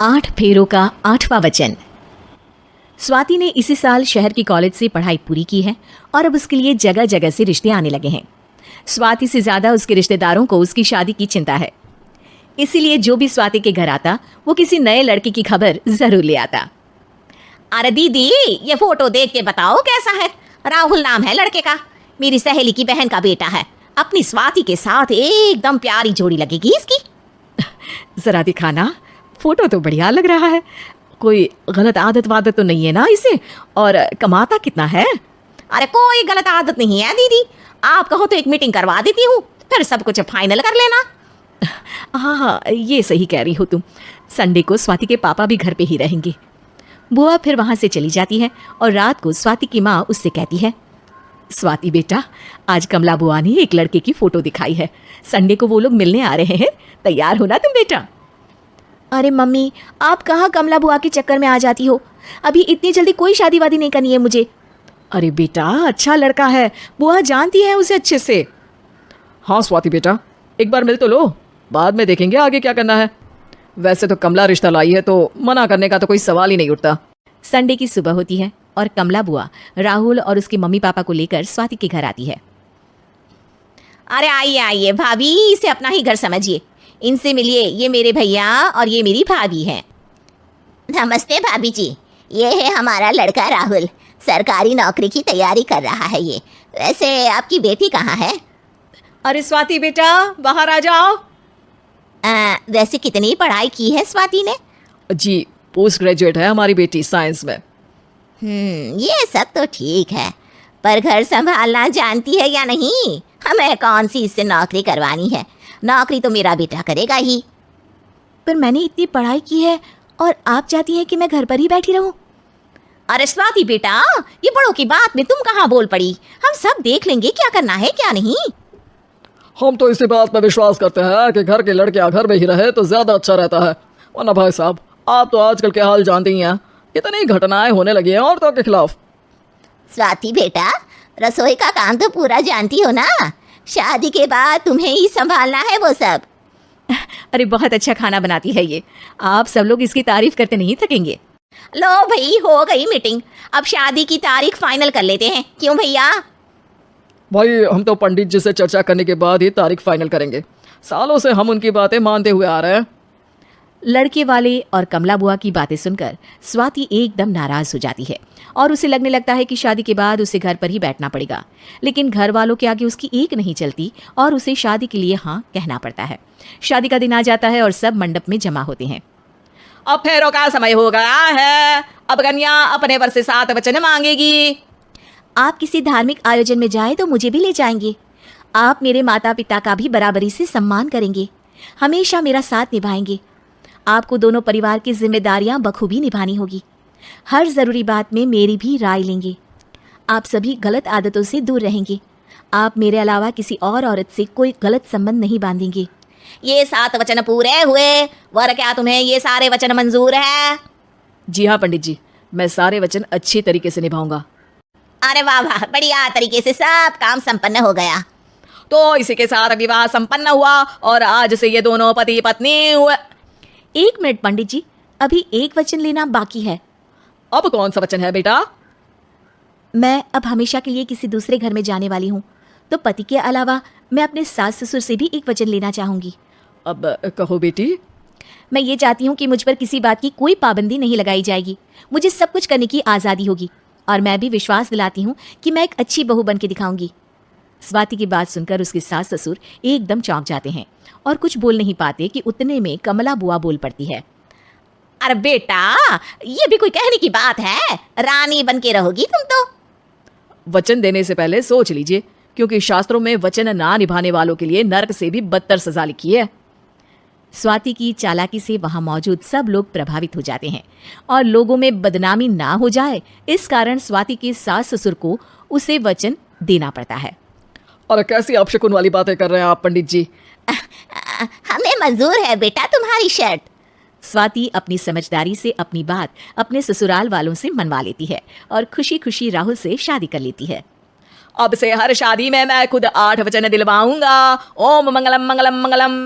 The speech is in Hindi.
8 फेरों का 8वां वचन। स्वाति ने इसी साल शहर की कॉलेज से पढ़ाई पूरी की है और अब उसके लिए जगह जगह से रिश्ते आने लगे हैं। स्वाति से ज्यादा उसके रिश्तेदारों को उसकी शादी की चिंता है, इसीलिए जो भी स्वाति के घर आता वो किसी नए लड़के की खबर जरूर ले आता। अरे दीदी, ये फोटो देख के बताओ कैसा है। राहुल नाम है लड़के का, मेरी सहेली की बहन का बेटा है। अपनी स्वाति के साथ एकदम प्यारी जोड़ी लगेगी इसकी। जरा दिखाना, फोटो तो बढ़िया लग रहा है। कोई गलत आदत वादत तो नहीं है ना इसे? और कमाता कितना है? अरे कोई गलत आदत नहीं है दीदी, आप कहो तो एक मीटिंग करवा देती हूँ, फिर सब कुछ फाइनल कर लेना। हाँ हाँ, ये सही कह रही हो तुम। संडे को स्वाति के पापा भी घर पे ही रहेंगे। बुआ फिर वहां से चली जाती है और रात को स्वाति की माँ उससे कहती है, स्वाति बेटा, आज कमला बुआ ने एक लड़के की फोटो दिखाई है। संडे को वो लोग मिलने आ रहे हैं, तैयार हो ना तुम बेटा। अरे मम्मी, आप कहाँ कमला बुआ के चक्कर में आ जाती हो? अभी इतनी जल्दी कोई शादी वादी नहीं करनी है मुझे। अरे बेटा, अच्छा लड़का है, बुआ जानती है उसे अच्छे से। हाँ स्वाति बेटा, एक बार मिल तो लो, बाद में देखेंगे आगे क्या करना है। वैसे तो कमला रिश्ता लाई है तो मना करने का तो कोई सवाल ही नहीं उठता। संडे की सुबह होती है और कमला बुआ राहुल और उसके मम्मी पापा को लेकर स्वाति के घर आती है। अरे आइए आइए भाभी, इसे अपना ही घर समझिए, इनसे मिलिए। ये मेरे भैया और ये मेरी भाभी हैं। नमस्ते भाभी जी, ये है हमारा लड़का राहुल, सरकारी नौकरी की तैयारी कर रहा है ये। वैसे आपकी बेटी कहाँ है? अरे स्वाति बेटा, बाहर आ जाओ। वैसे कितनी पढ़ाई की है स्वाति ने? जी, पोस्ट ग्रेजुएट है हमारी बेटी साइंस में। ये सब तो ठीक है, पर घर संभालना जानती है या नहीं? हमें कौन सी इससे नौकरी करवानी है, नौकरी तो मेरा बेटा करेगा ही। पर मैंने इतनी पढ़ाई की है और आप चाहती हैं कि मैं घर पर ही बैठी रहूं? अरे स्वाति बेटा, ये बड़ों की बात में तुम कहाँ बोल पड़ी? हम सब देख लेंगे क्या करना है क्या नहीं। हम तो इसी बात पर विश्वास करते हैं कि घर के लड़के घर में ही रहे तो ज्यादा अच्छा रहता है। वरना भाई साहब, आप तो आजकल के हाल जानते ही हैं, इतनी घटनाएं होने लगी हैं औरतों के खिलाफ। स्वाति बेटा, रसोई का काम तो पूरा जानती हो ना? शादी के बाद तुम्हें ही संभालना है वो सब। अरे बहुत अच्छा खाना बनाती है ये, आप सब लोग इसकी तारीफ करते नहीं थकेंगे। लो भाई, हो गई मीटिंग, अब शादी की तारीख फाइनल कर लेते हैं, क्यों भैया? भाई, हम तो पंडित जी से चर्चा करने के बाद ही तारीख फाइनल करेंगे। सालों से हम उनकी बातें मानते हुए आ रहे हैं। लड़के वाले और कमला बुआ की बातें सुनकर स्वाति एकदम नाराज हो जाती है और उसे लगने लगता है कि शादी के बाद उसे घर पर ही बैठना पड़ेगा। लेकिन घर वालों के आगे उसकी एक नहीं चलती और उसे शादी के लिए हाँ कहना पड़ता है। शादी का दिन आ जाता है और सब मंडप में जमा होते हैं। अब फेरों का समय हो गया है, अब कन्या अपने वर से 7 वचन मांगेगी। आप किसी धार्मिक आयोजन में जाए तो मुझे भी ले जाएंगे। आप मेरे माता पिता का भी बराबरी से सम्मान करेंगे, हमेशा मेरा साथ निभाएंगे। आपको दोनों परिवार की जिम्मेदारियां बखूबी निभानी होगी। हर ज़रूरी बात में मेरी भी राय लेंगे। आप सभी गलत आदतों से दूर रहेंगे। आप मेरे अलावा किसी और औरत से कोई गलत संबंध नहीं बांधेंगे। ये 7 वचन पूरे हुए, वर क्या तुम्हें ये सारे वचन मंजूर है? जी हाँ पंडित जी, मैं सारे वचन अच्छी तरीके से निभाऊंगा। अरे वाह वाह, बढ़िया तरीके से सब काम संपन्न हो गया। तो इसी के साथ विवाह संपन्न हुआ और आज से ये दोनों पति पत्नी हुए। 1 मिनट पंडित जी, अभी एक वचन लेना बाकी है। अब कौन सा वचन है बेटा? मैं अब हमेशा के लिए किसी दूसरे घर में जाने वाली हूँ, तो पति के अलावा मैं अपने सास ससुर से भी एक वचन लेना चाहूंगी। अब कहो बेटी। मैं ये चाहती हूँ कि मुझ पर किसी बात की कोई पाबंदी नहीं लगाई जाएगी। मुझे सब कुछ करने की आज़ादी होगी और मैं भी विश्वास दिलाती हूँ कि मैं एक अच्छी बहू बन के दिखाऊंगी। स्वाति की बात सुनकर उसके सास ससुर एकदम चौंक जाते हैं और कुछ बोल नहीं पाते कि उतने में कमला बुआ बोल पड़ती है। अरे बेटा, ये भी कोई कहने की बात है? रानी बन के रहोगी तुम तो। वचन देने से पहले सोच लीजिए, क्योंकि शास्त्रों में वचन ना निभाने वालों के लिए नरक से भी बदतर सजा लिखी है। स्वाति की चालाकी से वहां मौजूद सब लोग प्रभावित हो जाते हैं और लोगों में बदनामी ना हो जाए, इस कारण स्वाति के सास ससुर को उसे वचन देना पड़ता है। और कैसी अपशकुन वाली बातें कर रहे हैं आप पंडित जी? हमें मंजूर है बेटा तुम्हारी शर्त। स्वाति अपनी समझदारी से अपनी बात अपने ससुराल वालों से मनवा लेती है और खुशी खुशी राहुल से शादी कर लेती है। अब से हर शादी में मैं खुद 8 वचन दिलवाऊंगा। ओम मंगलम मंगलम मंगलम।